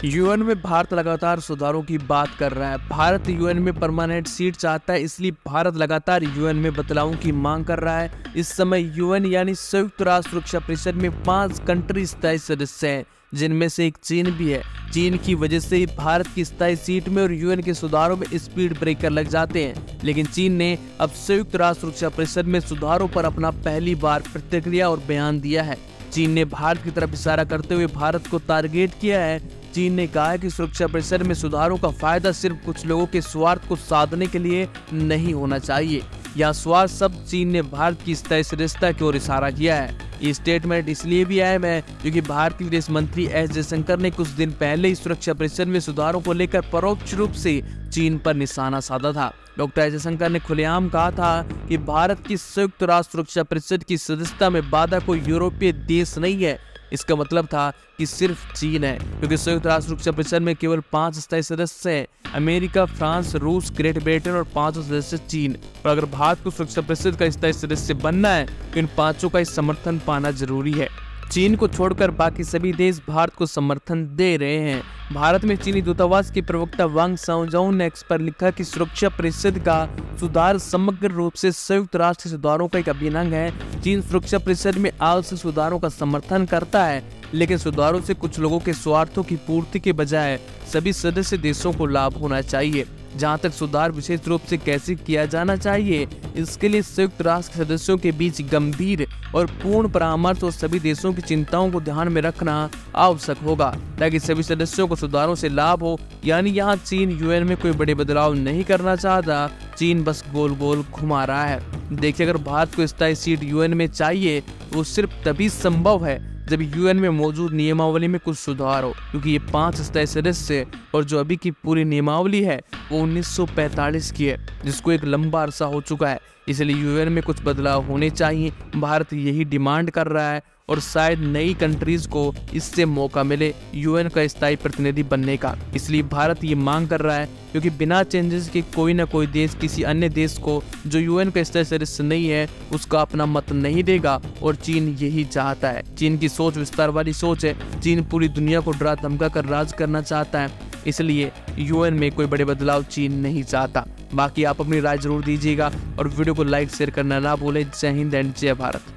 UN में भारत लगातार सुधारों की बात कर रहा है। भारत यूएन में परमानेंट सीट चाहता है, इसलिए भारत लगातार यूएन में बदलावों की मांग कर रहा है। इस समय यूएन यानी संयुक्त राष्ट्र सुरक्षा परिषद में 5 कंट्री स्थायी सदस्य हैं, जिनमें से एक चीन भी है। चीन की वजह से भारत की स्थायी सीट में और यूएन के सुधारों में स्पीड ब्रेकर लग जाते हैं। लेकिन चीन ने अब संयुक्त राष्ट्र सुरक्षा परिषद में सुधारों पर अपना पहली बार प्रतिक्रिया और बयान दिया है। चीन ने भारत की तरफ इशारा करते हुए भारत को टारगेट किया है। चीन ने कहा है कि सुरक्षा परिषद में सुधारों का फायदा सिर्फ कुछ लोगों के स्वार्थ को साधने के लिए नहीं होना चाहिए। यह स्वार्थ सब चीन ने भारत की स्थायी सदस्यता की ओर इशारा किया है। ये स्टेटमेंट इसलिए भी अहम है क्योंकि भारतीय विदेश मंत्री एस जयशंकर ने कुछ दिन पहले ही सुरक्षा परिषद में सुधारों को लेकर परोक्ष रूप से चीन पर निशाना साधा था। डॉक्टर जयशंकर ने खुलेआम कहा था कि भारत की संयुक्त राष्ट्र सुरक्षा परिषद की सदस्यता में बाधा कोई यूरोपीय देश नहीं है। इसका मतलब था कि सिर्फ चीन है, क्योंकि संयुक्त राष्ट्र सुरक्षा परिषद में केवल 5 स्थायी सदस्य हैं, अमेरिका, फ्रांस, रूस, ग्रेट ब्रिटेन और 5 सदस्य चीन। और अगर भारत को सुरक्षा परिषद का स्थायी सदस्य बनना है तो इन 5 का समर्थन पाना जरूरी है। चीन को छोड़कर बाकी सभी देश भारत को समर्थन दे रहे हैं। भारत में चीनी दूतावास के प्रवक्ता वांग साओजाओ ने एक्स पर लिखा कि सुरक्षा परिषद का सुधार समग्र रूप से संयुक्त राष्ट्र सुधारों का एक अभिन्न अंग है। चीन सुरक्षा परिषद में आवश्यक सुधारों का समर्थन करता है, लेकिन सुधारों से कुछ लोगों के स्वार्थों की पूर्ति के बजाय सभी सदस्य देशों को लाभ होना चाहिए। जहां तक सुधार विशेष रूप से कैसे किया जाना चाहिए, इसके लिए संयुक्त राष्ट्र के सदस्यों के बीच गंभीर और पूर्ण परामर्श और सभी देशों की चिंताओं को ध्यान में रखना आवश्यक होगा, ताकि सभी सदस्यों को सुधारों से लाभ हो। यानी यहाँ चीन यूएन में कोई बड़े बदलाव नहीं करना चाहता, चीन बस गोल गोल घुमा रहा है। देखिए, अगर भारत को स्थायी सीट यूएन में चाहिए तो सिर्फ तभी संभव है जब यूएन में मौजूद नियमावली में कुछ सुधार हो, क्योंकि ये 5 स्थायी सदस्य और जो अभी की पूरी नियमावली है वो 1945 की है, जिसको एक लंबा अरसा हो चुका है। इसलिए यूएन में कुछ बदलाव होने चाहिए। भारत यही डिमांड कर रहा है और शायद नई कंट्रीज को इससे मौका मिले यूएन का स्थायी प्रतिनिधि बनने का। इसलिए भारत ये मांग कर रहा है, क्योंकि बिना चेंजेस के कोई ना कोई देश किसी अन्य देश को जो यूएन का स्थायी सदस्य नहीं है उसका अपना मत नहीं देगा, और चीन यही चाहता है। चीन की सोच विस्तार वाली सोच है। चीन पूरी दुनिया को डरा धमका कर राज करना चाहता है, इसलिए यूएन में कोई बड़े बदलाव चीन नहीं चाहता। बाकी आप अपनी राय जरूर दीजिएगा और वीडियो को लाइक शेयर करना ना भूलें। जय हिंद एंड जय भारत।